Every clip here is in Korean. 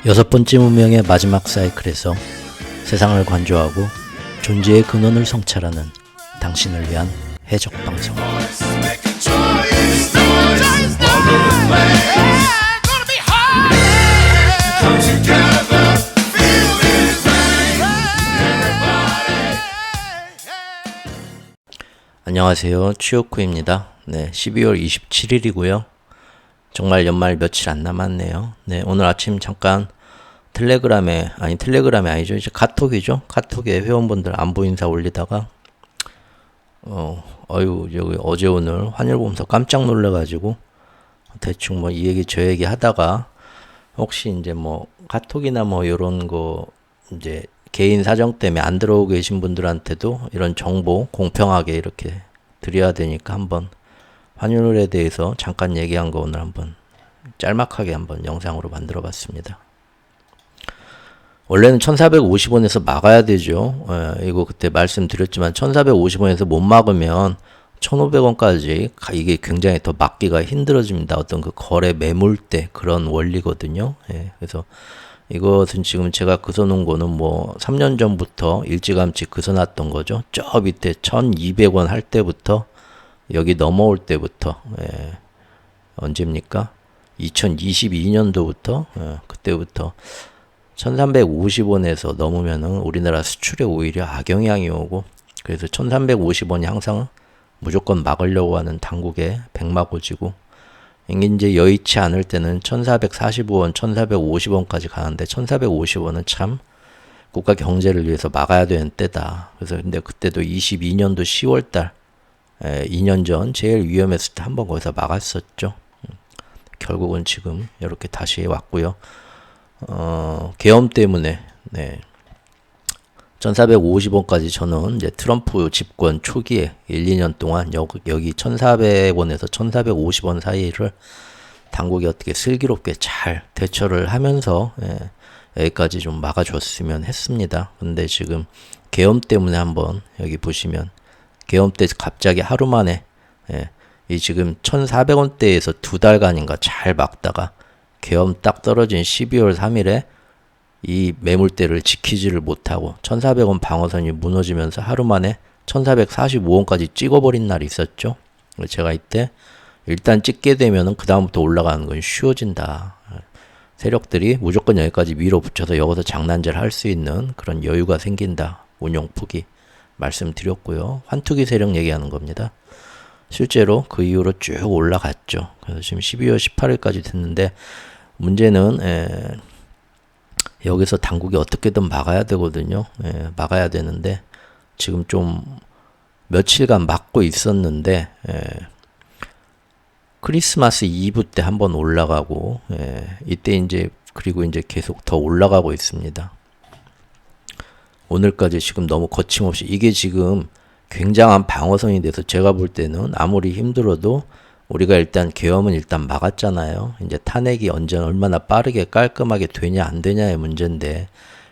여섯 번째 문명의 마지막 사이클에서 세상을 관조하고 존재의 근원을 성찰하는 당신을 위한 해적 방송. 안녕하세요, 추요쿠입니다. 12월 27일이고요. 정말 연말 며칠 안 남았네요. 오늘 아침 잠깐 텔레그램이 아니죠. 이제 카톡이죠. 카톡에 회원분들 안부 인사 올리다가 여기 어제 오늘 환율 보면서 깜짝 놀래가지고 대충 이 얘기 저 얘기 하다가 혹시 이제 카톡이나 요런 거 이제 개인 사정 때문에 안 들어오고 계신 분들한테도 이런 정보 공평하게 이렇게 드려야 되니까 한번 환율에 대해서 잠깐 얘기한 거 오늘 한번 짤막하게 한번 영상으로 만들어 봤습니다. 원래는 1450원에서 막아야 되죠. 이거 그때 말씀드렸지만 1450원에서 못 막으면 1500원까지 이게 굉장히 더 막기가 힘들어집니다. 어떤 그 거래 매물대 그런 원리거든요. 그래서 이것은 지금 제가 그서놓은 거는 3년 전부터 일찌감치 그서놨던 거죠. 저 밑에 1200원 할 때부터 여기 넘어올 때부터 언제입니까? 2022년도부터 그때부터 1350원에서 넘으면은 우리나라 수출에 오히려 악영향이 오고, 그래서 1350원이 항상 무조건 막으려고 하는 당국의 백마고지고, 이게 이제 여의치 않을 때는 1445원, 1450원까지 가는데 1450원은 참 국가 경제를 위해서 막아야 되는 때다. 그래서 근데 그때도 22년도 10월달 2년 전 제일 위험했을 때 한번 거기서 막았었죠. 결국은 지금 이렇게 다시 왔고요. 계엄 때문에 1450원까지 저는 이제 트럼프 집권 초기에 1, 2년 동안 여기 1400원에서 1450원 사이를 당국이 어떻게 슬기롭게 잘 대처를 하면서 여기까지 좀 막아줬으면 했습니다. 근데 지금 계엄 때문에 한번 여기 보시면 계엄 때 갑자기 하루 만에 이 지금 1400원대에서 두 달간인가 잘 막다가 계엄 딱 떨어진 12월 3일에 이 매물대를 지키지를 못하고 1400원 방어선이 무너지면서 하루 만에 1445원까지 찍어버린 날이 있었죠. 제가 이때 일단 찍게 되면은 그 다음부터 올라가는 건 쉬워진다. 세력들이 무조건 여기까지 밀어붙여서 여기서 장난질 할 수 있는 그런 여유가 생긴다. 운용폭이 말씀드렸고요. 환투기 세력 얘기하는 겁니다. 실제로 그 이후로 쭉 올라갔죠. 그래서 지금 12월 18일까지 됐는데 문제는 여기서 당국이 어떻게든 막아야 되거든요. 막아야 되는데 지금 좀 며칠간 막고 있었는데 크리스마스 이브 때 한번 올라가고 이때 이제 그리고 이제 계속 더 올라가고 있습니다. 오늘까지 지금 너무 거침없이 이게 지금 굉장한 방어선이 돼서 제가 볼 때는 아무리 힘들어도 우리가 일단 계엄은 일단 막았잖아요. 이제 탄핵이 얼마나 빠르게 깔끔하게 되냐 안 되냐의 문제인데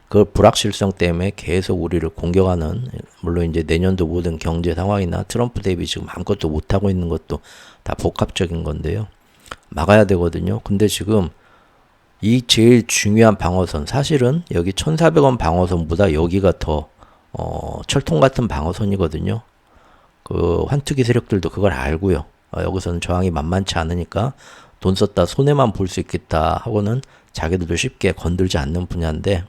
그 불확실성 때문에 계속 우리를 공격하는, 물론 이제 내년도 모든 경제 상황이나 트럼프 대비 지금 아무것도 못하고 있는 것도 다 복합적인 건데요. 막아야 되거든요. 근데 지금 이 제일 중요한 방어선, 사실은 여기 1400원 방어선보다 여기가 더 철통 같은 방어선이거든요. 그 환투기 세력들도 그걸 알고요. 여기서는 저항이 만만치 않으니까 돈 썼다 손해만 볼 수 있겠다 하고는 자기들도 쉽게 건들지 않는 분야인데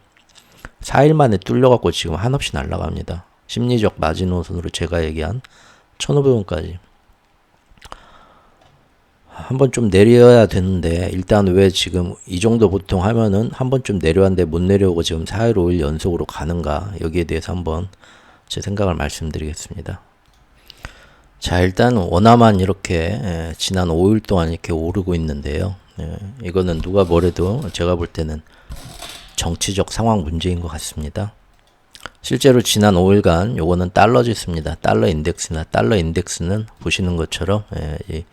4일 만에 뚫려갖고 지금 한없이 날아갑니다. 심리적 마지노선으로 제가 얘기한 1500원까지. 한번 좀 내려야 되는데 일단 왜 지금 이 정도 보통 하면은 한번 좀 내려왔는데 못 내려오고 지금 4일 5일 연속으로 가는가, 여기에 대해서 한번 제 생각을 말씀드리겠습니다. 자, 일단 원화만 이렇게 지난 5일 동안 이렇게 오르고 있는데요. 이거는 누가 뭐래도 제가 볼 때는 정치적 상황 문제인 것 같습니다. 실제로 지난 5일간 요거는 달러 지수입니다. 달러 인덱스는 보시는 것처럼 이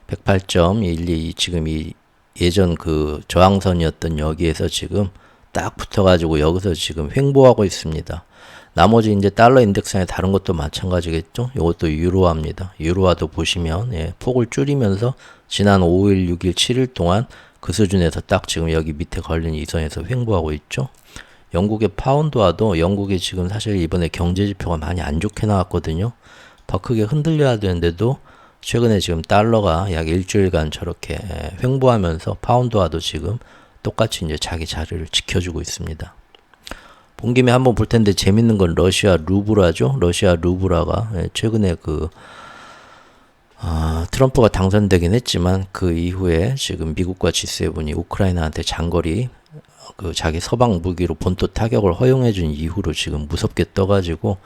108.122 지금 이 예전 그 저항선이었던 여기에서 지금 딱 붙어가지고 여기서 지금 횡보하고 있습니다. 나머지 이제 달러 인덱스의 다른 것도 마찬가지겠죠. 이것도 유로화입니다. 유로화도 보시면 폭을 줄이면서 지난 5일, 6일, 7일 동안 그 수준에서 딱 지금 여기 밑에 걸린 이 선에서 횡보하고 있죠. 영국의 파운드화도 영국이 지금 사실 이번에 경제 지표가 많이 안 좋게 나왔거든요. 더 크게 흔들려야 되는데도 최근에 지금 달러가 약 일주일간 저렇게 횡보하면서 파운드화도 지금 똑같이 이제 자기 자리를 지켜주고 있습니다. 본 김에 한번 볼 텐데 재밌는 건 러시아 루블화죠. 러시아 루블화가 최근에 트럼프가 당선되긴 했지만 그 이후에 지금 미국과 G7이 우크라이나한테 장거리 자기 서방 무기로 본토 타격을 허용해준 이후로 지금 무섭게 떠가지고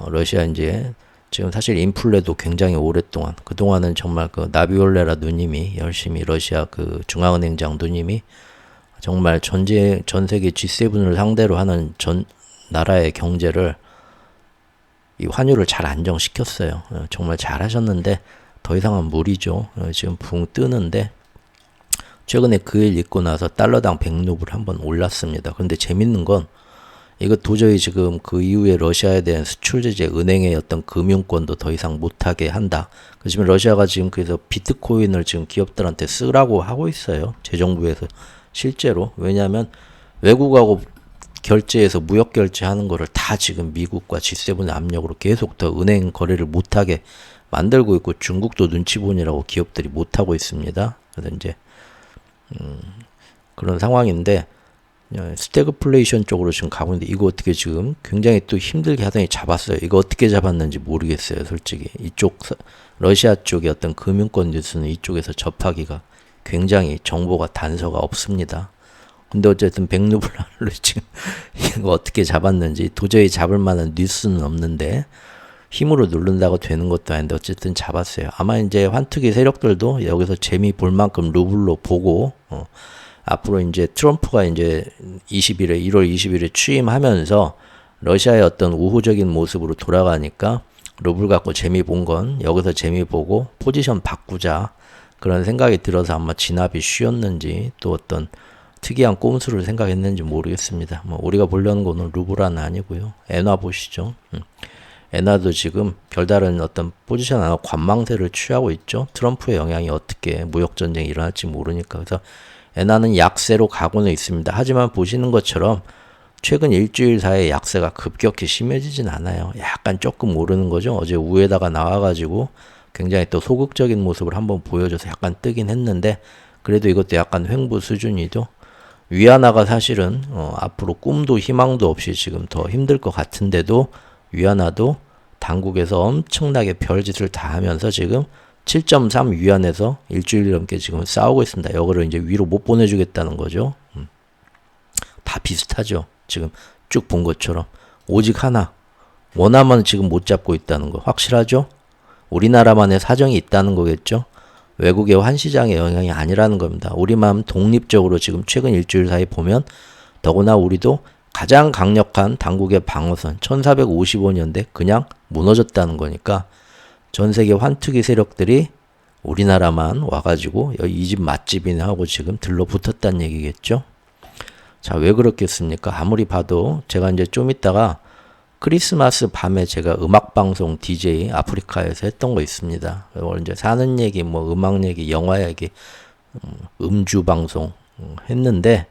러시아 이제 지금 사실 인플레도 굉장히 오랫동안 그동안은 정말 그 나비올레라 누님이 열심히 러시아 그 중앙은행장 누님이 정말 전 세계 G7을 상대로 하는 전 나라의 경제를 이 환율을 잘 안정시켰어요. 정말 잘 하셨는데 더 이상은 무리죠. 지금 붕 뜨는데 최근에 그 일 있고 나서 달러당 100루블 한번 올랐습니다. 그런데 재밌는 건 이거 도저히 지금 그 이후에 러시아에 대한 수출 제재, 은행의 어떤 금융권도 더 이상 못하게 한다. 지금 러시아가 지금 그래서 비트코인을 지금 기업들한테 쓰라고 하고 있어요. 재정부에서 실제로. 왜냐하면 외국하고 결제해서 무역 결제하는 거를 다 지금 미국과 G7의 압력으로 계속 더 은행 거래를 못하게 만들고 있고 중국도 눈치 보느라고 기업들이 못하고 있습니다. 그래서 이제 그런 상황인데 스태그플레이션 쪽으로 지금 가고 있는데 이거 어떻게 지금 굉장히 또 힘들게 하더니 잡았어요. 이거 어떻게 잡았는지 모르겠어요. 솔직히 이쪽 러시아 쪽의 어떤 금융권 뉴스는 이쪽에서 접하기가 굉장히 정보가 단서가 없습니다. 근데 어쨌든 100루블을 지금 이거 어떻게 잡았는지 도저히 잡을 만한 뉴스는 없는데 힘으로 누른다고 되는 것도 아닌데 어쨌든 잡았어요. 아마 이제 환투기 세력들도 여기서 재미 볼 만큼 루블로 보고 앞으로 이제 트럼프가 이제 1월 20일에 취임하면서 러시아의 어떤 우호적인 모습으로 돌아가니까 루블 갖고 재미 본 건 여기서 재미 보고 포지션 바꾸자 그런 생각이 들어서 아마 진압이 쉬웠는지 또 어떤 특이한 꼼수를 생각했는지 모르겠습니다. 뭐 우리가 보려는 거는 루블은 아니고요. 엔화 보시죠. 엔화도 지금 별다른 어떤 포지션 안 하고 관망세를 취하고 있죠. 트럼프의 영향이 어떻게 무역전쟁이 일어날지 모르니까. 그래서 엔화는 약세로 가고는 있습니다. 하지만 보시는 것처럼 최근 일주일 사이에 약세가 급격히 심해지진 않아요. 약간 조금 오르는 거죠. 어제 우에다가 나와가지고 굉장히 또 소극적인 모습을 한번 보여줘서 약간 뜨긴 했는데 그래도 이것도 약간 횡보 수준이죠. 위안화가 사실은 앞으로 꿈도 희망도 없이 지금 더 힘들 것 같은데도 위안화도 당국에서 엄청나게 별짓을 다 하면서 지금 7.3 위안에서 일주일 넘게 지금 싸우고 있습니다. 이거를 이제 위로 못 보내주겠다는 거죠. 다 비슷하죠. 지금 쭉 본 것처럼. 오직 하나. 원화만 지금 못 잡고 있다는 거. 확실하죠? 우리나라만의 사정이 있다는 거겠죠? 외국의 환시장의 영향이 아니라는 겁니다. 우리만 독립적으로 지금 최근 일주일 사이 보면 더구나 우리도 가장 강력한 당국의 방어선 1455년대 그냥 무너졌다는 거니까 전 세계 환투기 세력들이 우리나라만 와가지고 이 집 맛집이네 하고 지금 들러붙었다는 얘기겠죠. 자, 왜 그렇겠습니까? 아무리 봐도 제가 이제 좀 이따가 크리스마스 밤에 제가 음악방송 DJ 아프리카에서 했던 거 있습니다. 이제 사는 얘기, 뭐 음악 얘기, 영화 얘기, 음주 방송 했는데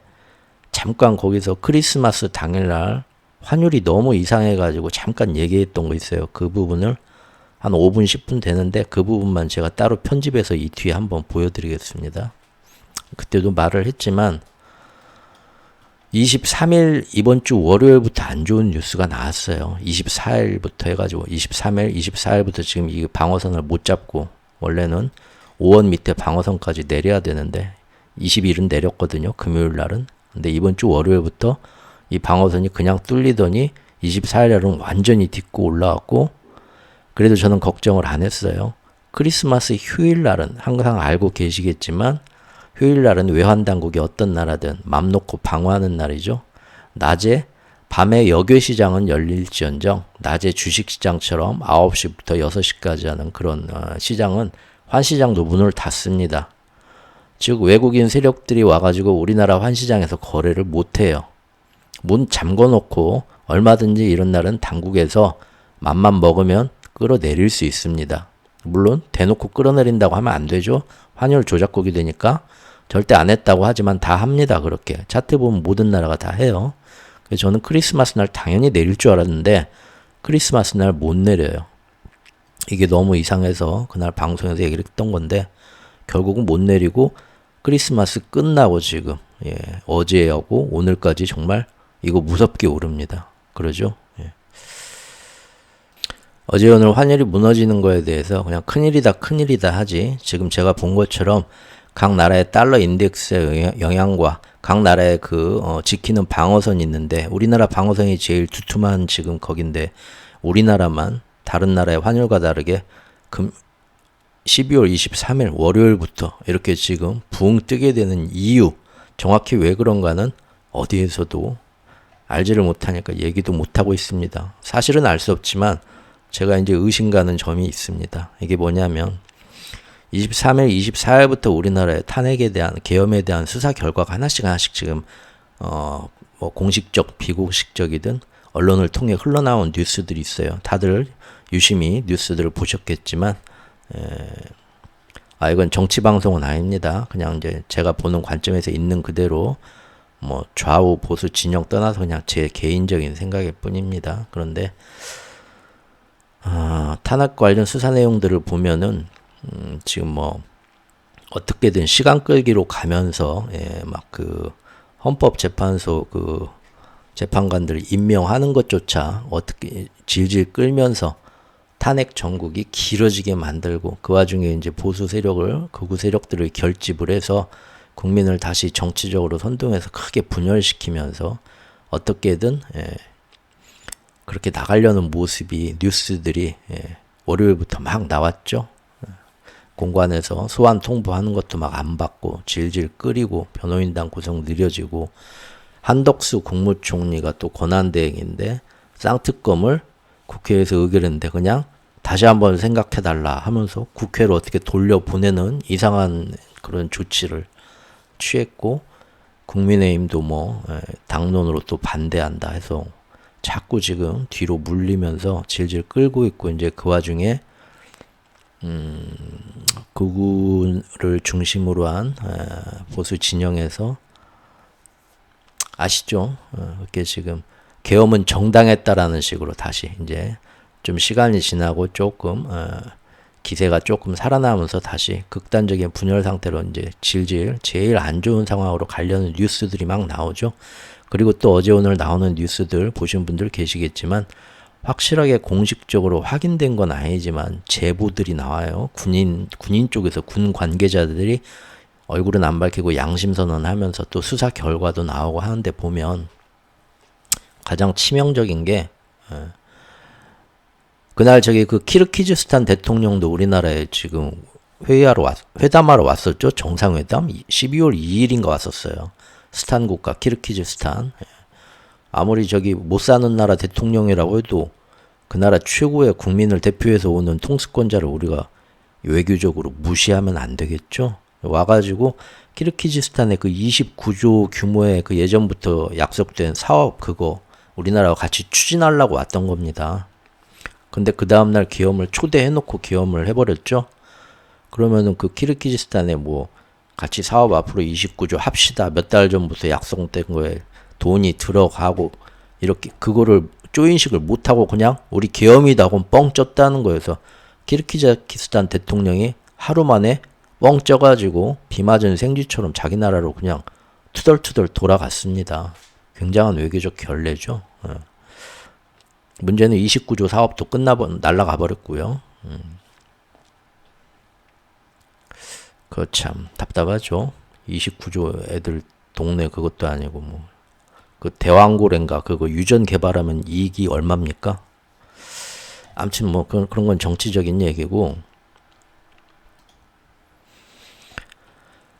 잠깐 거기서 크리스마스 당일날 환율이 너무 이상해가지고 잠깐 얘기했던 거 있어요. 그 부분을 한 5분, 10분 되는데 그 부분만 제가 따로 편집해서 이 뒤에 한번 보여드리겠습니다. 그때도 말을 했지만 23일 이번 주 월요일부터 안 좋은 뉴스가 나왔어요. 24일부터 해가지고 23일, 24일부터 지금 이 방어선을 못 잡고 원래는 5원 밑에 방어선까지 내려야 되는데 20일은 내렸거든요. 금요일 날은. 근데 이번 주 월요일부터 이 방어선이 그냥 뚫리더니 24일날은 완전히 딛고 올라왔고 그래도 저는 걱정을 안 했어요. 크리스마스 휴일 날은 항상 알고 계시겠지만 휴일날은 외환당국이 어떤 나라든 맘 놓고 방어하는 날이죠. 낮에 밤에 여교시장은 열릴지언정 낮에 주식시장처럼 9시부터 6시까지 하는 그런 시장은 환시장도 문을 닫습니다. 즉 외국인 세력들이 와가지고 우리나라 환시장에서 거래를 못해요. 문 잠궈놓고 얼마든지 이런 날은 당국에서 맘만 먹으면 끌어내릴 수 있습니다. 물론 대놓고 끌어내린다고 하면 안 되죠. 환율 조작국이 되니까 절대 안 했다고 하지만 다 합니다. 그렇게 차트 보면 모든 나라가 다 해요. 그래서 저는 크리스마스 날 당연히 내릴 줄 알았는데 크리스마스 날 못 내려요. 이게 너무 이상해서 그날 방송에서 얘기를 했던 건데 결국은 못 내리고 크리스마스 끝나고 지금 어제하고 오늘까지 정말 이거 무섭게 오릅니다. 그러죠? 어제 오늘 환율이 무너지는 거에 대해서 그냥 큰일이다 하지, 지금 제가 본 것처럼 각 나라의 달러 인덱스의 영향과 각 나라의 지키는 방어선이 있는데, 우리나라 방어선이 제일 두툼한 지금 거긴데 우리나라만 다른 나라의 환율과 다르게 12월 23일 월요일부터 이렇게 지금 붕 뜨게 되는 이유, 정확히 왜 그런가는 어디에서도 알지를 못하니까 얘기도 못하고 있습니다. 사실은 알 수 없지만 제가 이제 의심가는 점이 있습니다. 이게 뭐냐면 23일, 24일부터 우리나라의 탄핵에 대한, 계엄에 대한 수사 결과가 하나씩 지금 뭐 공식적, 비공식적이든 언론을 통해 흘러나온 뉴스들이 있어요. 다들 유심히 뉴스들을 보셨겠지만 이건 정치 방송은 아닙니다. 그냥 이제 제가 보는 관점에서 있는 그대로 뭐 좌우 보수 진영 떠나서 그냥 제 개인적인 생각일 뿐입니다. 그런데 탄핵 관련 수사 내용들을 보면은 지금 뭐 어떻게든 시간 끌기로 가면서 막 헌법재판소 재판관들을 임명하는 것조차 어떻게 질질 끌면서 탄핵 정국이 길어지게 만들고, 그 와중에 이제 보수 세력을, 극우 세력들을 결집을 해서 국민을 다시 정치적으로 선동해서 크게 분열시키면서 어떻게든 그렇게 나가려는 모습이, 뉴스들이 월요일부터 막 나왔죠. 공관에서 소환 통보하는 것도 막 안 받고 질질 끌이고, 변호인단 구성 느려지고, 한덕수 국무총리가 또 권한대행인데 쌍특검을 국회에서 의결했는데 그냥 다시 한번 생각해달라 하면서 국회로 어떻게 돌려보내는 이상한 그런 조치를 취했고, 국민의힘도 뭐 당론으로 또 반대한다 해서 자꾸 지금 뒤로 물리면서 질질 끌고 있고, 이제 그 와중에 극우를 중심으로 한 보수 진영에서 아시죠? 이렇게 지금 계엄은 정당했다라는 식으로 다시 이제 좀 시간이 지나고 조금 기세가 조금 살아나면서 다시 극단적인 분열 상태로 이제 질질 제일 안 좋은 상황으로 가려는 뉴스들이 막 나오죠. 그리고 또 어제 오늘 나오는 뉴스들 보신 분들 계시겠지만 확실하게 공식적으로 확인된 건 아니지만 제보들이 나와요. 군인 쪽에서 군 관계자들이 얼굴은 안 밝히고 양심선언하면서 또 수사 결과도 나오고 하는데 보면 가장 치명적인 게 그날 키르기즈스탄 대통령도 우리나라에 지금 회담하러 왔었죠. 정상회담 12월 2일인가 왔었어요. 스탄 국가 키르기즈스탄. 아무리 못 사는 나라 대통령이라고 해도 그 나라 최고의 국민을 대표해서 오는 통수권자를 우리가 외교적으로 무시하면 안 되겠죠. 와가지고 키르기즈스탄의 29조 규모의 예전부터 약속된 사업 우리나라와 같이 추진하려고 왔던 겁니다. 근데 그 다음날 계엄을 초대해놓고 계엄을 해버렸죠. 그러면은 키르기즈스탄에 뭐 같이 사업 앞으로 29조 합시다, 몇 달 전부터 약속된 거에 돈이 들어가고 이렇게 그거를 조인식을 못하고 그냥 우리 계엄이다 하고 뻥 쪘다는 거여서 키르기즈스탄 대통령이 하루 만에 뻥 쪄가지고 비 맞은 생쥐처럼 자기 나라로 그냥 투덜투덜 돌아갔습니다. 굉장한 외교적 결례죠. 문제는 29조 사업도 날아가 버렸고요. 그거 참 답답하죠. 29조 애들 동네 그것도 아니고 대왕고래인가 그거 유전 개발하면 이익이 얼마입니까? 아무튼 뭐 그런 건 정치적인 얘기고,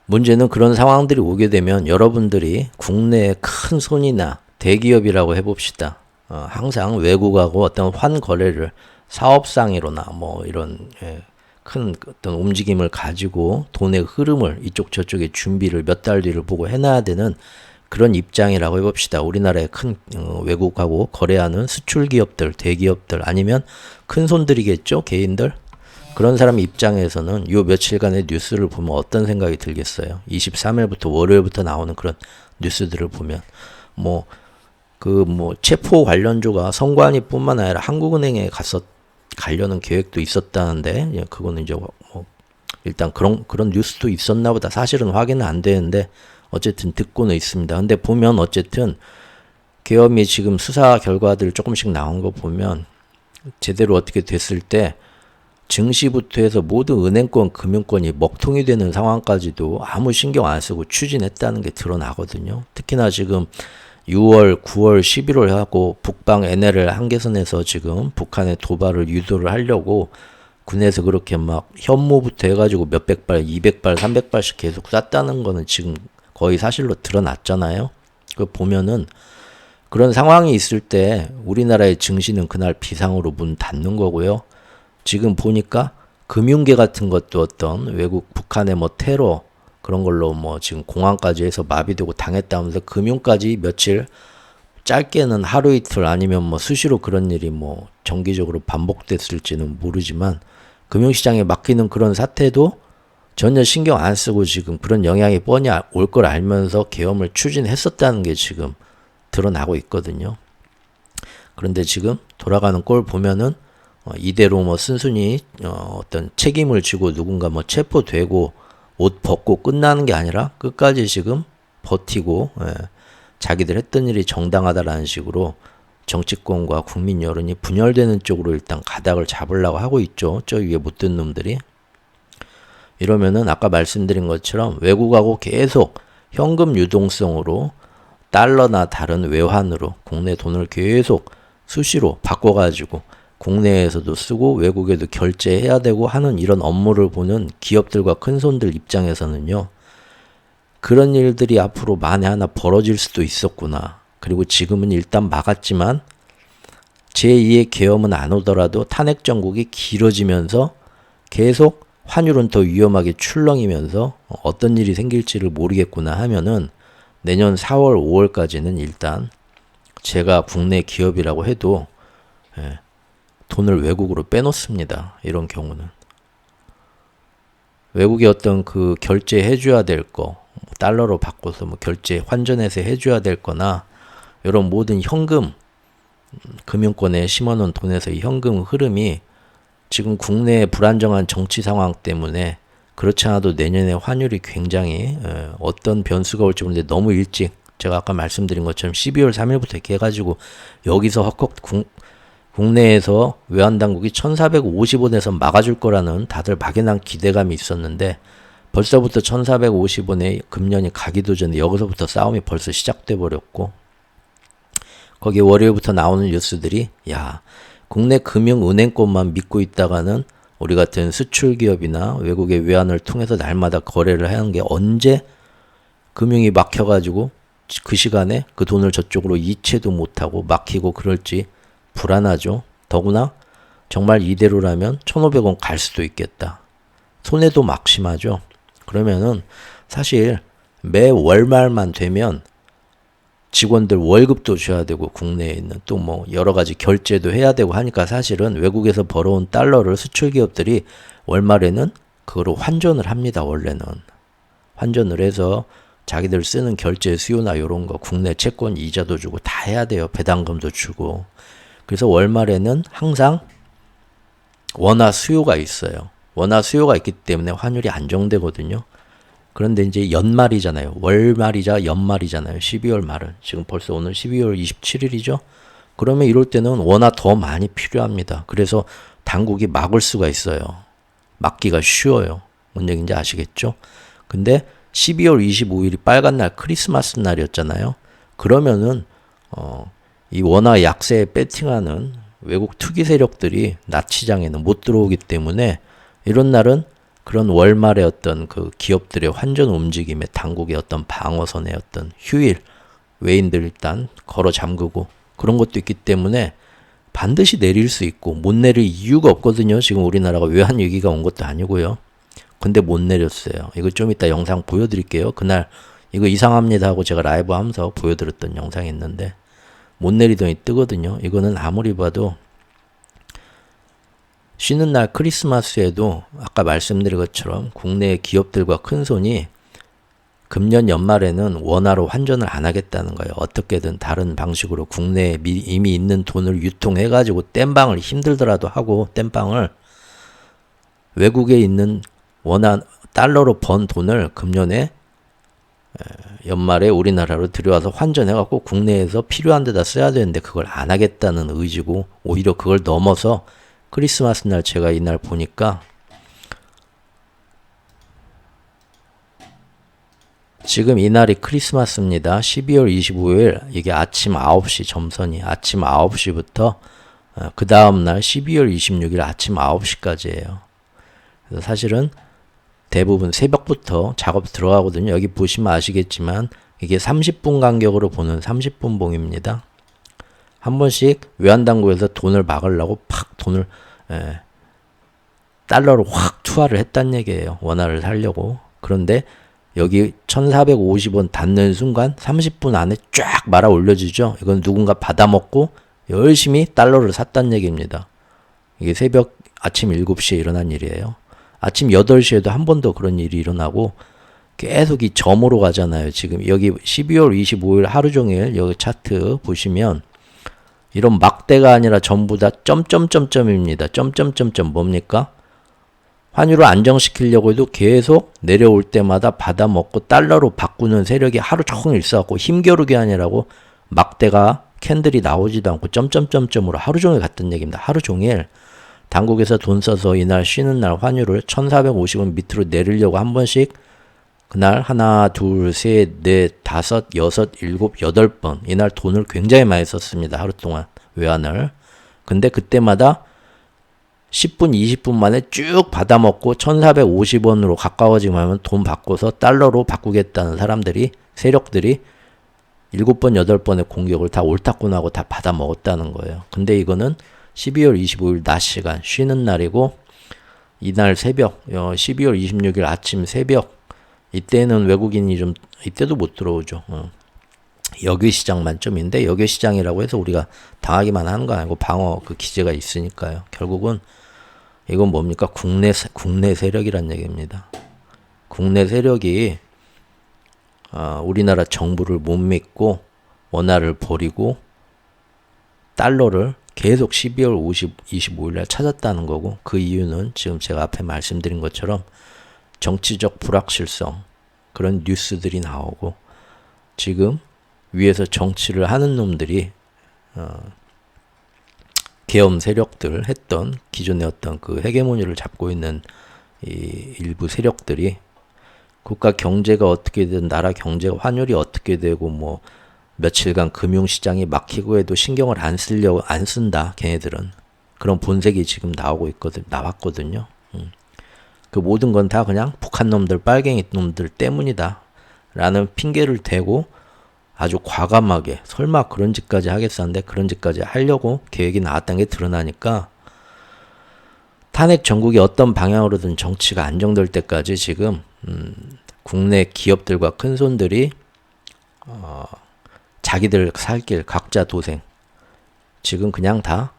문제는 그런 상황들이 오게 되면 여러분들이 국내에 큰 손이나 대기업이라고 해봅시다. 항상 외국하고 어떤 환거래를 사업상으로나 뭐 이런 큰 어떤 움직임을 가지고 돈의 흐름을 이쪽 저쪽에 준비를 몇 달 뒤를 보고 해놔야 되는 그런 입장이라고 해봅시다. 우리나라의 큰 외국하고 거래하는 수출 기업들, 대기업들 아니면 큰 손들이겠죠, 개인들. 그런 사람 입장에서는 요 며칠간의 뉴스를 보면 어떤 생각이 들겠어요? 23일부터 월요일부터 나오는 그런 뉴스들을 보면 체포 관련조가 선관위뿐만 아니라 한국은행에 가려는 계획도 있었다는데, 예, 그거는 이제 일단 그런 뉴스도 있었나 보다. 사실은 확인은 안 되는데 어쨌든 듣고는 있습니다. 근데 보면 어쨌든 계엄이 지금 수사 결과들 조금씩 나온 거 보면 제대로 어떻게 됐을 때 증시부터 해서 모든 은행권, 금융권이 먹통이 되는 상황까지도 아무 신경 안 쓰고 추진했다는 게 드러나거든요. 특히나 지금 6월, 9월, 11월 하고 북방 NLL 한계선에서 지금 북한의 도발을 유도를 하려고 군에서 그렇게 막 현무부터 해가지고 몇백 발, 200발, 300발씩 계속 쐈다는 거는 지금 거의 사실로 드러났잖아요. 그 보면은 그런 상황이 있을 때 우리나라의 증시는 그날 비상으로 문 닫는 거고요. 지금 보니까 금융계 같은 것도 어떤 외국 북한의 테러 그런 걸로 지금 공항까지 해서 마비되고 당했다면서 금융까지 며칠 짧게는 하루 이틀 아니면 수시로 그런 일이 정기적으로 반복됐을지는 모르지만 금융시장에 막히는 그런 사태도 전혀 신경 안 쓰고 지금 그런 영향이 뻔히 올 걸 알면서 계엄을 추진했었다는 게 지금 드러나고 있거든요. 그런데 지금 돌아가는 꼴 보면은 이대로 순순히 어떤 책임을 지고 누군가 체포되고 옷 벗고 끝나는 게 아니라 끝까지 지금 버티고, 예, 자기들 했던 일이 정당하다라는 식으로 정치권과 국민 여론이 분열되는 쪽으로 일단 가닥을 잡으려고 하고 있죠. 저 위에 못든 놈들이. 이러면은 아까 말씀드린 것처럼 외국하고 계속 현금 유동성으로 달러나 다른 외환으로 국내 돈을 계속 수시로 바꿔가지고 국내에서도 쓰고 외국에도 결제해야 되고 하는 이런 업무를 보는 기업들과 큰손들 입장에서는요. 그런 일들이 앞으로 만에 하나 벌어질 수도 있었구나. 그리고 지금은 일단 막았지만 제2의 계엄은 안 오더라도 탄핵 정국이 길어지면서 계속 환율은 더 위험하게 출렁이면서 어떤 일이 생길지를 모르겠구나 하면은 내년 4월, 5월까지는 일단 제가 국내 기업이라고 해도, 예, 돈을 외국으로 빼놓습니다. 이런 경우는. 외국에 어떤 그 결제해줘야 될 거, 달러로 바꿔서 결제, 환전해서 해줘야 될 거나, 이런 모든 현금, 금융권에 심어놓은 돈에서 이 현금 흐름이 지금 국내의 불안정한 정치 상황 때문에 그렇지 않아도 내년에 환율이 굉장히 어떤 변수가 올지 모르는데 너무 일찍, 제가 아까 말씀드린 것처럼 12월 3일부터 이렇게 해가지고 여기서 헉헉 국내에서 외환당국이 1450원에서 막아줄 거라는 다들 막연한 기대감이 있었는데 벌써부터 1450원에 금년이 가기도 전에 여기서부터 싸움이 벌써 시작돼 버렸고, 거기 월요일부터 나오는 뉴스들이 국내 금융은행권만 믿고 있다가는 우리 같은 수출기업이나 외국의 외환을 통해서 날마다 거래를 하는 게 언제 금융이 막혀가지고 그 시간에 그 돈을 저쪽으로 이체도 못하고 막히고 그럴지 불안하죠. 더구나 정말 이대로라면 1,500원 갈 수도 있겠다. 손해도 막심하죠. 그러면은 사실 매 월말만 되면 직원들 월급도 줘야 되고 국내에 있는 또 여러 가지 결제도 해야 되고 하니까 사실은 외국에서 벌어온 달러를 수출 기업들이 월말에는 그거로 환전을 합니다. 원래는 환전을 해서 자기들 쓰는 결제 수요나 이런 거 국내 채권 이자도 주고 다 해야 돼요. 배당금도 주고. 그래서 월말에는 항상 원화 수요가 있어요. 원화 수요가 있기 때문에 환율이 안정되거든요. 그런데 이제 연말이잖아요. 월말이자 연말이잖아요. 12월 말은. 지금 벌써 오늘 12월 27일이죠. 그러면 이럴 때는 워낙 더 많이 필요합니다. 그래서 당국이 막을 수가 있어요. 막기가 쉬워요. 뭔 얘기인지 아시겠죠? 근데 12월 25일이 빨간 날 크리스마스 날이었잖아요. 그러면은 이 원화 약세에 배팅하는 외국 투기 세력들이 나치장에는 못 들어오기 때문에 이런 날은 그런 월말의 어떤 그 기업들의 환전 움직임에 당국의 어떤 방어선의 어떤 휴일, 외인들 일단 걸어 잠그고 그런 것도 있기 때문에 반드시 내릴 수 있고 못 내릴 이유가 없거든요. 지금 우리나라가 외환 위기가 온 것도 아니고요. 근데 못 내렸어요. 이거 좀 이따 영상 보여드릴게요. 그날 이거 이상합니다 하고 제가 라이브 하면서 보여드렸던 영상이 있는데 못 내리더니 뜨거든요. 이거는 아무리 봐도 쉬는 날 크리스마스에도 아까 말씀드린 것처럼 국내 기업들과 큰손이 금년 연말에는 원화로 환전을 안 하겠다는 거예요. 어떻게든 다른 방식으로 국내에 이미 있는 돈을 유통해가지고 땜빵을 힘들더라도 하고 땜빵을 외국에 있는 원화 달러로 번 돈을 금년에 연말에 우리나라로 들여와서 환전해갖고 국내에서 필요한 데다 써야 되는데 그걸 안 하겠다는 의지고 오히려 그걸 넘어서 크리스마스 날 제가 이날 보니까 지금 이날이 크리스마스입니다. 12월 25일 이게 아침 9시 점선이 아침 9시부터 그 다음날 12월 26일 아침 9시까지예요. 그래서 사실은 대부분 새벽부터 작업 들어가거든요. 여기 보시면 아시겠지만 이게 30분 간격으로 보는 30분 봉입니다. 한 번씩 외환당국에서 돈을 막으려고 팍 돈을 달러로 확 투하를 했단 얘기예요. 원화를 살려고. 그런데 여기 1450원 닿는 순간 30분 안에 쫙 말아 올려주죠. 이건 누군가 받아먹고 열심히 달러를 샀단 얘기입니다. 이게 새벽 아침 7시에 일어난 일이에요. 아침 8시에도 한 번 더 그런 일이 일어나고 계속 이 점으로 가잖아요. 지금 여기 12월 25일 하루 종일 여기 차트 보시면 이런 막대가 아니라 전부 다 점점점점입니다. 점점점점 뭡니까? 환율을 안정시키려고 해도 계속 내려올 때마다 받아먹고 달러로 바꾸는 세력이 하루 종일 있어갖고 힘겨루기 아니라고 막대가 캔들이 나오지도 않고 점점점점으로 하루 종일 갔던 얘기입니다. 하루 종일 당국에서 돈 써서 이날 쉬는 날 환율을 1450원 밑으로 내리려고 한 번씩 그날 하나, 둘, 셋, 넷, 다섯, 여섯, 일곱, 여덟 번 이날 돈을 굉장히 많이 썼습니다. 하루 동안 외환을. 근데 그때마다 10분, 20분 만에 쭉 받아먹고 1450원으로 가까워지면 하면 돈 바꿔서 달러로 바꾸겠다는 사람들이 세력들이 7번, 8번의 공격을 다 옳다꾼하고 다 받아먹었다는 거예요. 근데 이거는 12월 25일 낮 시간 쉬는 날이고 이날 새벽 12월 26일 아침 새벽 이때는 외국인이 좀 이때도 못 들어오죠. 여기 시장만 좀인데 여기 시장이라고 해서 우리가 당하기만 하는 거 아니고 방어 그 기제가 있으니까요. 결국은 이건 뭡니까? 국내 세력이란 얘기입니다. 국내 세력이 우리나라 정부를 못 믿고 원화를 버리고 달러를 계속 12월 25일 날 찾았다는 거고 그 이유는 지금 제가 앞에 말씀드린 것처럼 정치적 불확실성 그런 뉴스들이 나오고 지금 위에서 정치를 하는 놈들이 계엄 세력들 했던 기존의 어떤 그 헤게모니를 잡고 있는 이 일부 세력들이 국가 경제가 어떻게 되든 나라 경제가 환율이 어떻게 되고 뭐 며칠간 금융시장이 막히고 해도 신경을 안 쓴다 걔네들은 그런 본색이 지금 나왔거든요. 그 모든 건 다 그냥 북한 놈들 빨갱이 놈들 때문이다 라는 핑계를 대고 아주 과감하게 설마 그런 짓까지 하겠었는데 그런 짓까지 하려고 계획이 나왔다는 게 드러나니까 탄핵 전국이 어떤 방향으로든 정치가 안정될 때까지 지금 국내 기업들과 큰손들이 자기들 살 길 각자 도생 지금 그냥 다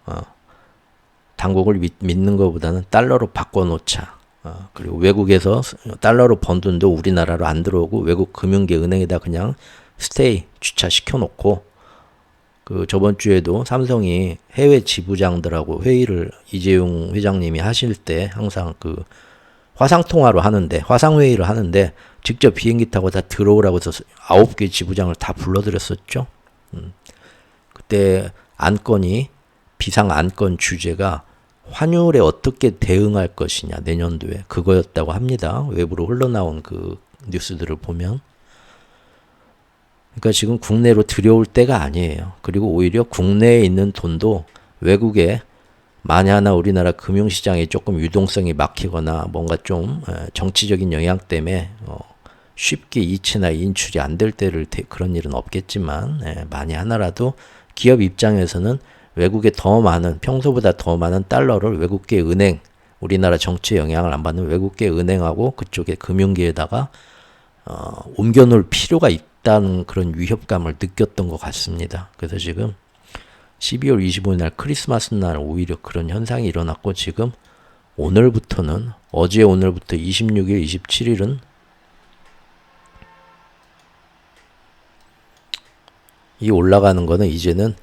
당국을 믿는 것보다는 달러로 바꿔놓자. 그리고 외국에서 달러로 번 돈도 우리나라로 안 들어오고 외국 금융계 은행에다 그냥 스테이 주차시켜놓고 그 저번 주에도 삼성이 해외 지부장들하고 회의를 이재용 회장님이 하실 때 항상 그 화상통화로 하는데 화상회의를 하는데 직접 비행기 타고 다 들어오라고 해서 9개 지부장을 다 불러들였었죠. 그때 안건이 비상 안건 주제가 환율에 어떻게 대응할 것이냐 내년도에 그거였다고 합니다. 외부로 흘러나온 그 뉴스들을 보면 그러니까 지금 국내로 들여올 때가 아니에요. 그리고 오히려 국내에 있는 돈도 외국에 만에 하나 우리나라 금융시장이 조금 유동성이 막히거나 뭔가 좀 정치적인 영향 때문에 쉽게 이체나 인출이 안 될 때를 그런 일은 없겠지만 만에 하나라도 기업 입장에서는 외국에 더 많은 평소보다 더 많은 달러를 외국계 은행 우리나라 정치에 영향을 안 받는 외국계 은행하고 그쪽에 금융계에다가 옮겨놓을 필요가 있다는 그런 위협감을 느꼈던 것 같습니다. 그래서 지금 12월 25일 날 크리스마스 날 오히려 그런 현상이 일어났고 지금 오늘부터는 어제 오늘부터 26일, 27일은 이 올라가는 거는 이제는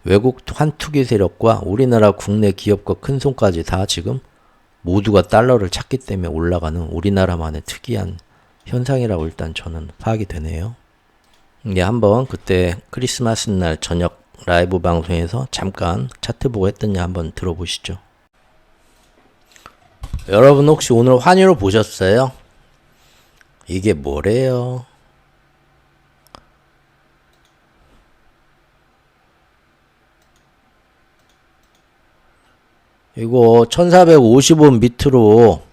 외국 환투기 세력과 우리나라 국내 기업과 큰손까지 다 지금 모두가 달러를 찾기 때문에 올라가는 우리나라만의 특이한 현상이라고 일단 저는 파악이 되네요. 이게 한번 그때 크리스마스 날 저녁 라이브 방송에서 잠깐 차트 보고 했더니 한번 들어보시죠. 여러분 혹시 오늘 환율을 보셨어요? 이게 뭐래요? 이거 1450원 밑으로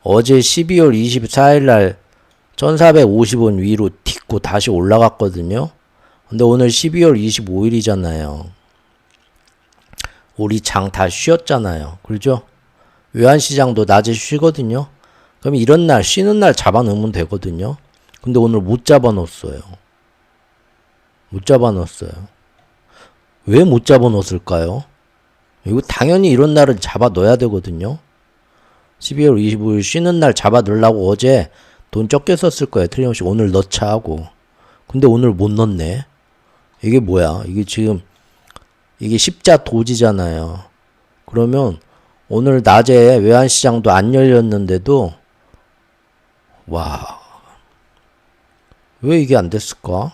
어제 12월 24일 날 1450원 위로 딛고 다시 올라갔거든요. 근데 오늘 12월 25일이잖아요. 우리 장 다 쉬었잖아요. 그렇죠? 외환시장도 낮에 쉬거든요. 그럼 이런 날 쉬는 날 잡아놓으면 되거든요. 근데 오늘 못 잡아놓았어요. 못 잡아놓았어요. 왜 못 잡아놓았을까요? 이거 당연히 이런 날은 잡아넣어야 되거든요. 12월 25일 쉬는 날 잡아넣으려고 어제 돈 적게 썼을 거예요. 틀림없이 오늘 넣자 하고. 근데 오늘 못 넣네. 이게 뭐야? 이게 지금 이게 십자 도지잖아요. 그러면 오늘 낮에 외환시장도 안 열렸는데도 와, 왜 이게 안 됐을까?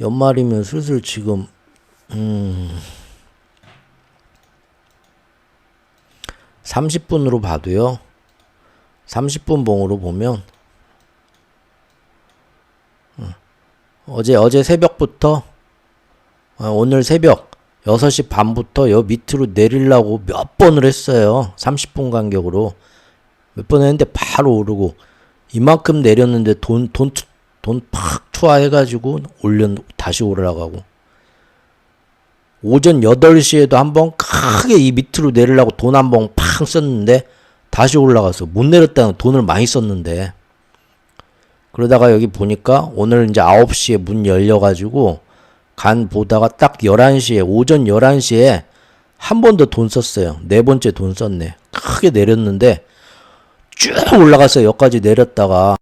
연말이면 슬슬 지금 30분으로 봐도요. 30분 봉으로 보면 어제 새벽부터 오늘 새벽 6시 반부터 여 밑으로 내리려고 몇 번을 했어요. 30분 간격으로 몇 번 했는데 바로 오르고 이만큼 내렸는데 돈 팍 투하해가지고 다시 올라가고 오전 8시에도 한번 크게 이 밑으로 내리려고 돈 한 번 팍 썼는데 다시 올라가서 못 내렸다는 돈을 많이 썼는데 그러다가 여기 보니까 오늘 이제 9시에 문 열려가지고 간 보다가 딱 11시에 오전 11시에 한 번 더 돈 썼어요. 네 번째 돈 썼네. 크게 내렸는데 쭉 올라갔어요. 여기까지 내렸다가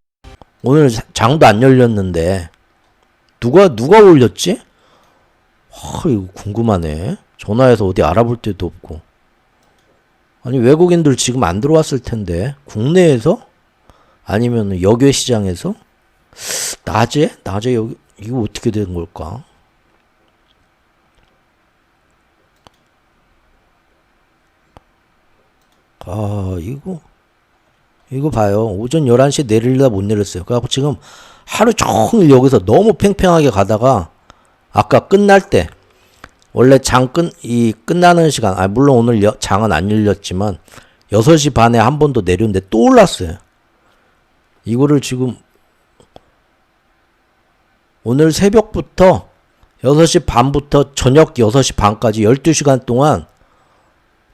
오늘 장도 안 열렸는데 누가 올렸지? 이거 궁금하네. 전화해서 어디 알아볼 데도 없고. 아니 외국인들 지금 안 들어왔을 텐데 국내에서? 아니면 역외 시장에서? 낮에 여기 이거 어떻게 된 걸까? 이거 봐요. 오전 11시에 내리려다 못 내렸어요. 그래갖고 지금 하루 종일 여기서 너무 팽팽하게 가다가 아까 끝날 때 원래 끝나는 시간 물론 오늘 장은 안 열렸지만 6시 반에 한 번 더 내렸는데 또 올랐어요. 이거를 지금 오늘 새벽부터 6시 반부터 저녁 6시 반까지 12시간 동안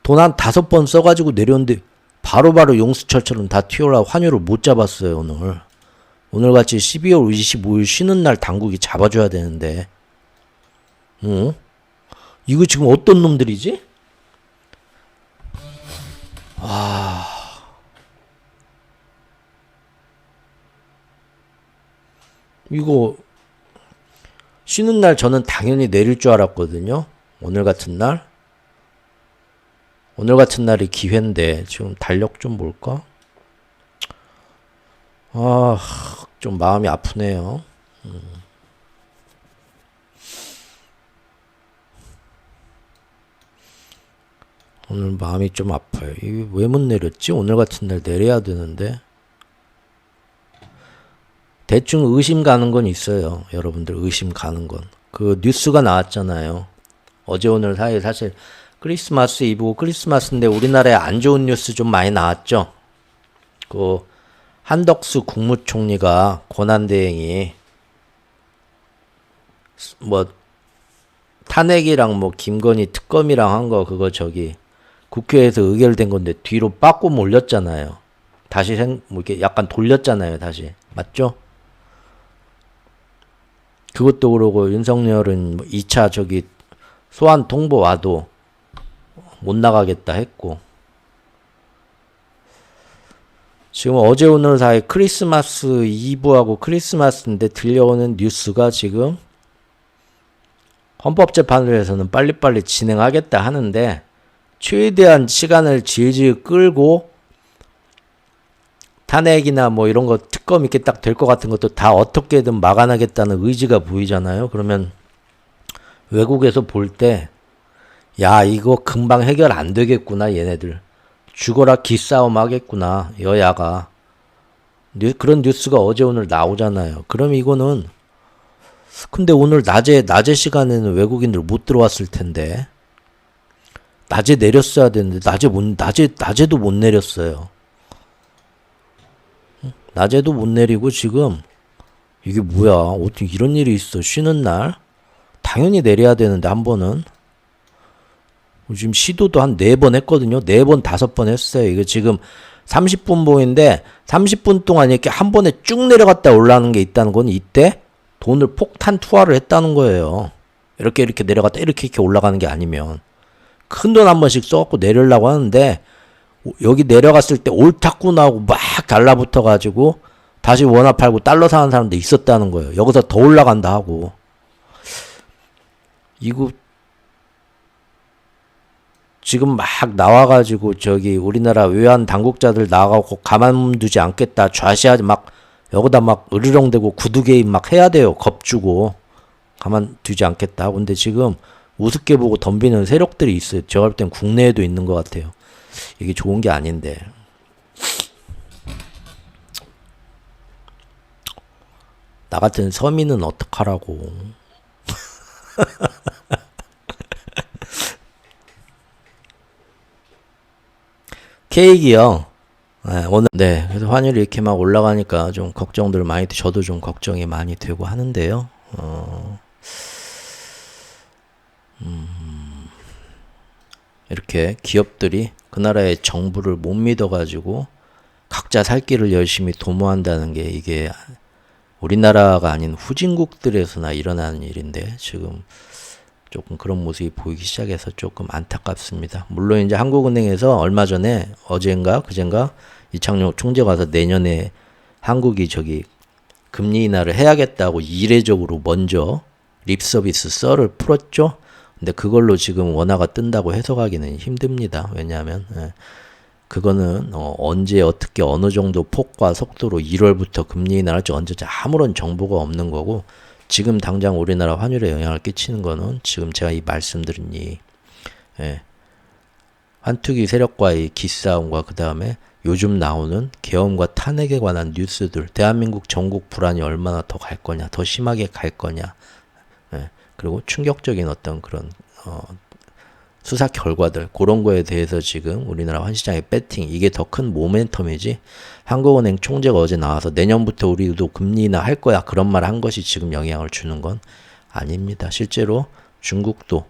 돈 한 5번 써가지고 내렸는데 바로바로 용수철처럼 다 튀어나와 환율을 못 잡았어요. 오늘같이 12월 25일 쉬는 날 당국이 잡아줘야 되는데 이거 지금 어떤 놈들이지? 이거 쉬는 날 저는 당연히 내릴 줄 알았거든요. 오늘 같은 날이 기회인데 지금 달력 좀 볼까? 좀 마음이 아프네요. 오늘 마음이 좀 아파요. 이게 왜 못 내렸지? 오늘 같은 날 내려야 되는데. 대충 의심 가는 건 있어요. 여러분들 의심 가는 건. 그 뉴스가 나왔잖아요. 어제 오늘 사이에 사실 크리스마스 이브고 크리스마스인데 우리나라에 안 좋은 뉴스 좀 많이 나왔죠. 그 한덕수 국무총리가 권한대행이 뭐 탄핵이랑 뭐 김건희 특검이랑 한 거 그거 국회에서 의결된 건데 뒤로 빠꾸 몰렸잖아요. 다시 뭐 이렇게 약간 돌렸잖아요. 다시 맞죠? 그것도 그러고 윤석열은 2차 소환 통보 와도 못 나가겠다 했고, 지금 어제 오늘 사이 크리스마스 이브하고 크리스마스인데 들려오는 뉴스가 지금 헌법재판소에서는 빨리빨리 진행하겠다 하는데 최대한 시간을 질질 끌고 탄핵이나 뭐 이런 거 특검 이렇게 딱 될 것 같은 것도 다 어떻게든 막아내겠다는 의지가 보이잖아요. 그러면 외국에서 볼 때 야, 이거 금방 해결 안 되겠구나, 얘네들. 죽어라 기싸움 하겠구나, 여야가. 그런 뉴스가 어제 오늘 나오잖아요. 그럼 이거는, 근데 오늘 낮에 시간에는 외국인들 못 들어왔을 텐데, 낮에 내렸어야 되는데, 낮에도 못 내렸어요. 낮에도 못 내리고 지금, 이게 뭐야, 어떻게 이런 일이 있어, 쉬는 날? 당연히 내려야 되는데, 한 번은. 지금 시도도 한 4번 했거든요. 4번, 5번 했어요. 이거 지금 30분 봉인데 30분 동안 이렇게 한 번에 쭉 내려갔다 올라가는 게 있다는 건 이때 돈을 폭탄 투하를 했다는 거예요. 이렇게 내려갔다 이렇게 올라가는 게 아니면 큰 돈 한 번씩 써갖고 내리려고 하는데 여기 내려갔을 때 옳다구나 하고 막 달라붙어 가지고 다시 원화 팔고 달러 사는 사람도 있었다는 거예요. 여기서 더 올라간다 하고. 이거 지금 막 나와가지고 저기 우리나라 외환 당국자들 나가고 가만두지 않겠다. 좌시하지 막 여기다 막 으르렁대고 구두개입 막 해야 돼요. 겁주고 가만두지 않겠다. 근데 지금 우습게 보고 덤비는 세력들이 있어요. 제가 볼 땐 국내에도 있는 것 같아요. 이게 좋은 게 아닌데. 나 같은 서민은 어떡하라고. 케이크요. 네, 오늘 그래서 환율이 이렇게 막 올라가니까 좀 걱정들 많이 저도 좀 걱정이 많이 되고 하는데요. 이렇게 기업들이 그 나라의 정부를 못 믿어가지고 각자 살 길을 열심히 도모한다는 게 이게 우리나라가 아닌 후진국들에서나 일어나는 일인데 지금 조금 그런 모습이 보이기 시작해서 조금 안타깝습니다. 물론 이제 한국은행에서 얼마 전에 어젠가 그젠가 이창용 총재가 와서 내년에 한국이 저기 금리 인하를 해야겠다고 이례적으로 먼저 립서비스 썰을 풀었죠. 근데 그걸로 지금 원화가 뜬다고 해석하기는 힘듭니다. 왜냐하면 그거는 언제 어떻게 어느 정도 폭과 속도로 1월부터 금리 인하를 할지 언제 아무런 정보가 없는 거고 지금 당장 우리나라 환율에 영향을 끼치는 거는 지금 제가 이 말씀드린 이 환투기 세력과의 기싸움과 그 다음에 요즘 나오는 계엄과 탄핵에 관한 뉴스들, 대한민국 전국 불안이 얼마나 더 갈 거냐, 더 심하게 갈 거냐, 그리고 충격적인 어떤 그런 수사 결과들 그런 거에 대해서 지금 우리나라 환시장의 배팅 이게 더 큰 모멘텀이지 한국은행 총재가 어제 나와서 내년부터 우리도 금리 인하 할 거야 그런 말 한 것이 지금 영향을 주는 건 아닙니다. 실제로 중국도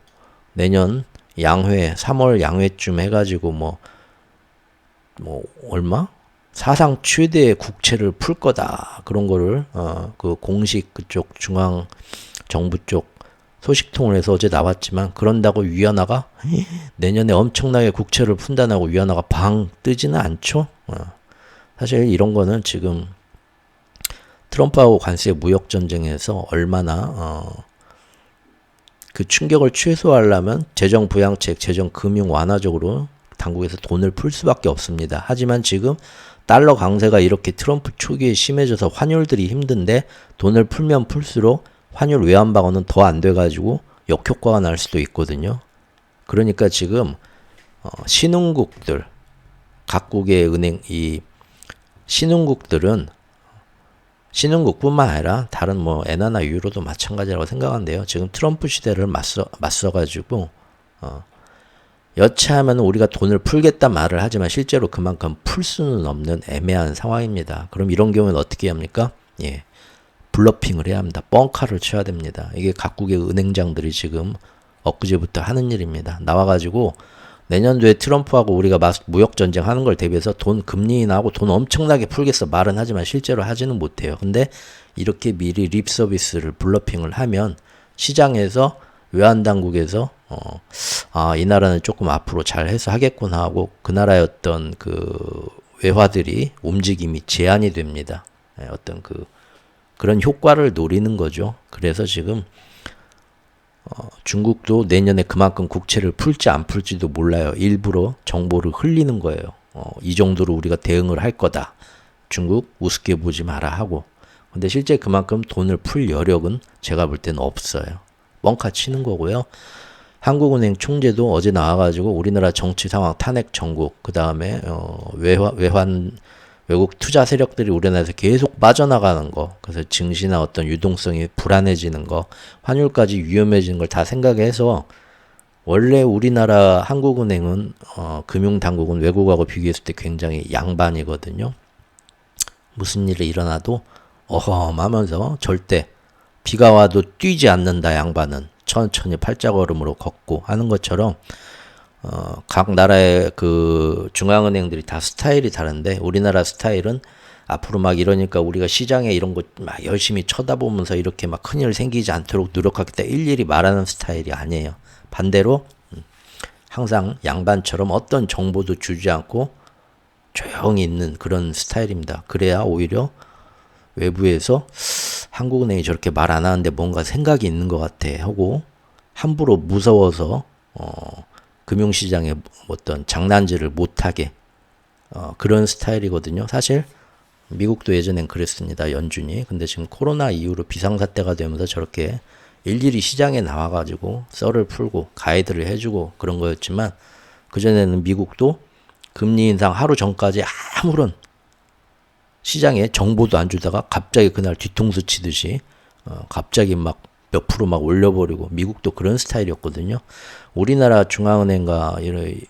내년 양회 3월 양회쯤 해가지고 뭐 얼마? 사상 최대의 국채를 풀 거다 그런 거를 그 공식 그쪽 중앙 정부 쪽 소식통을 해서 어제 나왔지만 그런다고 위안화가 내년에 엄청나게 국채를 푼다고 위안화가 방 뜨지는 않죠. 사실 이런 거는 지금 트럼프하고 관세 무역 전쟁에서 얼마나 그 충격을 최소화하려면 재정 부양책, 재정 금융 완화적으로 당국에서 돈을 풀 수밖에 없습니다. 하지만 지금 달러 강세가 이렇게 트럼프 초기에 심해져서 환율들이 힘든데 돈을 풀면 풀수록 환율 외환 방어는 더 안 돼가지고 역효과가 날 수도 있거든요. 그러니까 지금 신흥국들 각국의 은행 이 신흥국들은 신흥국뿐만 아니라 다른 뭐 엔화나 유로도 마찬가지라고 생각하는데요. 지금 트럼프 시대를 맞서가지고 여차하면 우리가 돈을 풀겠다 말을 하지만 실제로 그만큼 풀 수는 없는 애매한 상황입니다. 그럼 이런 경우는 어떻게 합니까? 블러핑을 해야 합니다. 뻥카를 쳐야 됩니다. 이게 각국의 은행장들이 지금 엊그제부터 하는 일입니다. 나와가지고 내년도에 트럼프하고 우리가 무역 전쟁 하는 걸 대비해서 돈 금리 인하하고 돈 엄청나게 풀겠어 말은 하지만 실제로 하지는 못해요. 근데 이렇게 미리 립 서비스를 블러핑을 하면 시장에서 외환 당국에서 이 나라는 조금 앞으로 잘 해서 하겠구나 하고 그 나라의 어떤 그 외화들이 움직임이 제한이 됩니다. 어떤 그런 효과를 노리는 거죠. 그래서 지금 중국도 내년에 그만큼 국채를 풀지 안 풀지도 몰라요. 일부러 정보를 흘리는 거예요. 이 정도로 우리가 대응을 할 거다. 중국 우습게 보지 마라 하고. 근데 실제 그만큼 돈을 풀 여력은 제가 볼 때는 없어요. 뻥카 치는 거고요. 한국은행 총재도 어제 나와가지고 우리나라 정치 상황 탄핵 정국, 그 다음에 외국 투자 세력들이 우리나라에서 계속 빠져나가는 거, 그래서 증시나 어떤 유동성이 불안해지는 거, 환율까지 위험해지는 걸 다 생각해서 원래 우리나라 한국은행은 금융당국은 외국하고 비교했을 때 굉장히 양반이거든요. 무슨 일이 일어나도 어험하면서 절대 비가 와도 뛰지 않는다. 양반은 천천히 팔자걸음으로 걷고 하는 것처럼 각 나라의 그 중앙은행들이 다 스타일이 다른데 우리나라 스타일은 앞으로 막 이러니까 우리가 시장에 이런 거 막 열심히 쳐다보면서 이렇게 막 큰일 생기지 않도록 노력하겠다 일일이 말하는 스타일이 아니에요. 반대로 항상 양반처럼 어떤 정보도 주지 않고 조용히 있는 그런 스타일입니다. 그래야 오히려 외부에서 한국은행이 저렇게 말 안 하는데 뭔가 생각이 있는 것 같아 하고 함부로 무서워서 금융시장에 어떤 장난질을 못하게 그런 스타일이거든요. 사실 미국도 예전엔 그랬습니다. 연준이. 근데 지금 코로나 이후로 비상사태가 되면서 저렇게 일일이 시장에 나와가지고 썰을 풀고 가이드를 해주고 그런 거였지만 그전에는 미국도 금리 인상 하루 전까지 아무런 시장에 정보도 안 주다가 갑자기 그날 뒤통수 치듯이 갑자기 막 몇 프로 막 올려버리고 미국도 그런 스타일이었거든요. 우리나라 중앙은행과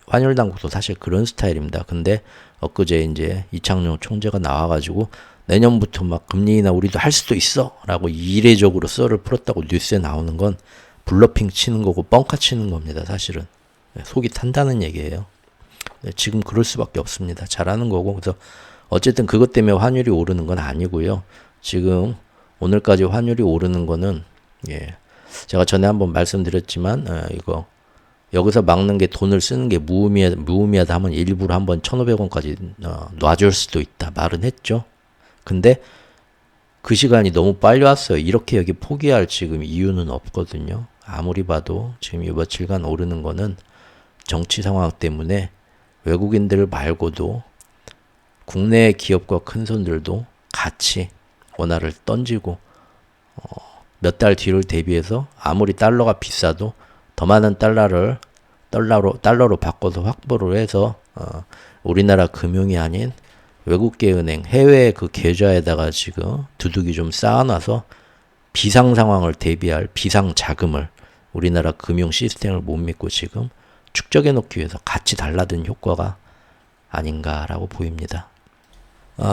환율 당국도 사실 그런 스타일입니다. 근데 엊그제 이제 이창용 총재가 나와가지고 내년부터 막 금리 인하 우리도 할 수도 있어 라고 이례적으로 썰을 풀었다고 뉴스에 나오는 건 블러핑 치는 거고 뻥카 치는 겁니다. 사실은 속이 탄다는 얘기예요. 지금 그럴 수밖에 없습니다. 잘하는 거고. 그래서 어쨌든 그것 때문에 환율이 오르는 건 아니고요. 지금 오늘까지 환율이 오르는 거는 제가 전에 한번 말씀드렸지만 이거 여기서 막는 게 돈을 쓰는 게 무의미하다 하면 일부러 한번 1,500원까지 놔줄 수도 있다 말은 했죠. 근데 그 시간이 너무 빨리 왔어요. 이렇게 여기 포기할 지금 이유는 없거든요. 아무리 봐도 지금 이 며칠간 오르는 거는 정치 상황 때문에 외국인들 말고도 국내 기업과 큰손들도 같이 원화를 던지고 몇 달 뒤를 대비해서 아무리 달러가 비싸도 더 많은 달러로 바꿔서 확보를 해서 우리나라 금융이 아닌 외국계 은행 해외 그 계좌에다가 지금 두둑이 좀 쌓아놔서 비상 상황을 대비할 비상 자금을 우리나라 금융 시스템을 못 믿고 지금 축적해 놓기 위해서 같이 달라든 효과가 아닌가라고 보입니다.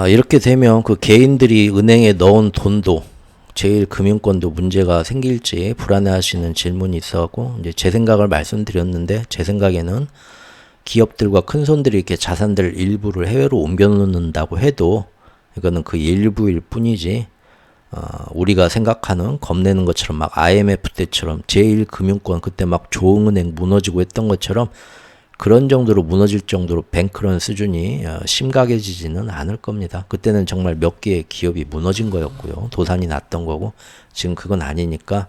이렇게 되면 그 개인들이 은행에 넣은 돈도 제1금융권도 문제가 생길지 불안해하시는 질문이 있어갖고 이제 제 생각을 말씀드렸는데 제 생각에는 기업들과 큰손들이 이렇게 자산들 일부를 해외로 옮겨놓는다고 해도 이거는 그 일부일 뿐이지 우리가 생각하는 겁내는 것처럼 막 IMF 때처럼 제1금융권 그때 막 조흥은행 무너지고 했던 것처럼 그런 정도로 무너질 정도로 뱅크런 수준이 심각해지지는 않을 겁니다. 그때는 정말 몇 개의 기업이 무너진 거였고요. 도산이 났던 거고 지금 그건 아니니까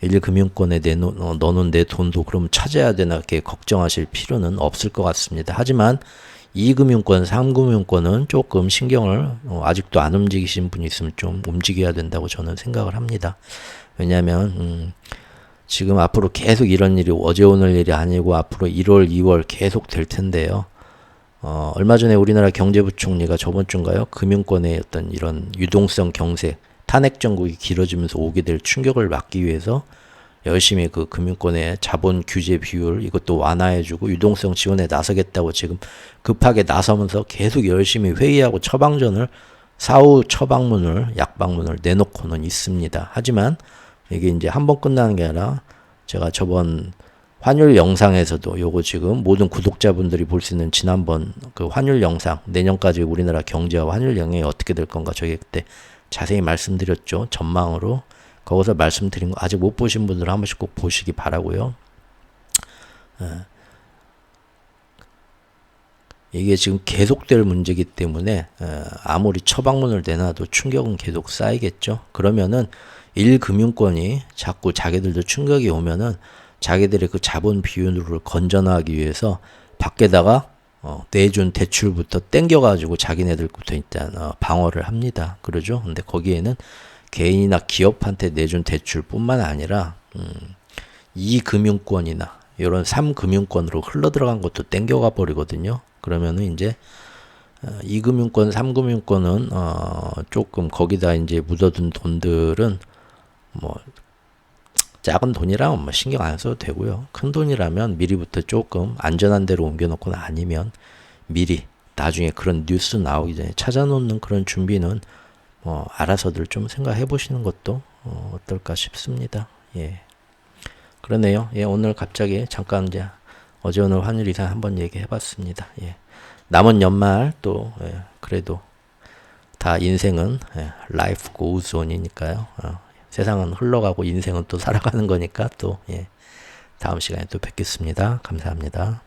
1금융권에 넣어놓은 내 돈도 그럼 찾아야 되나 이렇게 걱정하실 필요는 없을 것 같습니다. 하지만 2금융권, 3금융권은 조금 신경을 아직도 안 움직이신 분이 있으면 좀 움직여야 된다고 저는 생각을 합니다. 왜냐하면 지금 앞으로 계속 이런 일이 어제 오늘 일이 아니고 앞으로 1월, 2월 계속 될 텐데요. 얼마 전에 우리나라 경제부총리가 저번 주인가요? 금융권의 어떤 이런 유동성 경색, 탄핵 정국이 길어지면서 오게 될 충격을 막기 위해서 열심히 그 금융권의 자본 규제 비율 이것도 완화해주고 유동성 지원에 나서겠다고 지금 급하게 나서면서 계속 열심히 회의하고 처방전을 사후 처방문을 약방문을 내놓고는 있습니다. 하지만 이게 이제 한 번 끝나는 게 아니라 제가 저번 환율 영상에서도 요거 지금 모든 구독자분들이 볼 수 있는 지난번 그 환율 영상 내년까지 우리나라 경제와 환율 영향이 어떻게 될 건가 저희 그때 자세히 말씀드렸죠. 전망으로 거기서 말씀드린 거 아직 못 보신 분들은 한 번씩 꼭 보시기 바라고요. 이게 지금 계속될 문제이기 때문에 아무리 처방문을 내놔도 충격은 계속 쌓이겠죠. 그러면은 1금융권이 자꾸 자기들도 충격이 오면은 자기들의 그 자본 비율을 건전하기 위해서 밖에다가 내준 대출부터 땡겨가지고 자기네들부터 일단 방어를 합니다. 그러죠. 근데 거기에는 개인이나 기업한테 내준 대출뿐만 아니라 2금융권이나 이런 3금융권으로 흘러들어간 것도 땡겨가 버리거든요. 그러면은 이제 2금융권, 3금융권은 조금 거기다 이제 묻어둔 돈들은 뭐 작은 돈이라면 뭐 신경 안 써도 되고요. 큰 돈이라면 미리부터 조금 안전한 데로 옮겨놓거나 아니면 미리 나중에 그런 뉴스 나오기 전에 찾아놓는 그런 준비는 뭐 알아서들 좀 생각해 보시는 것도 어떨까 싶습니다. 예. 그러네요. 예, 오늘 갑자기 잠깐 이제 어제 오늘 환율 이상 한번 얘기해 봤습니다. 예. 남은 연말 또 그래도 다 인생은 life goes on이니까요. 세상은 흘러가고 인생은 또 살아가는 거니까 또 다음 시간에 또 뵙겠습니다. 감사합니다.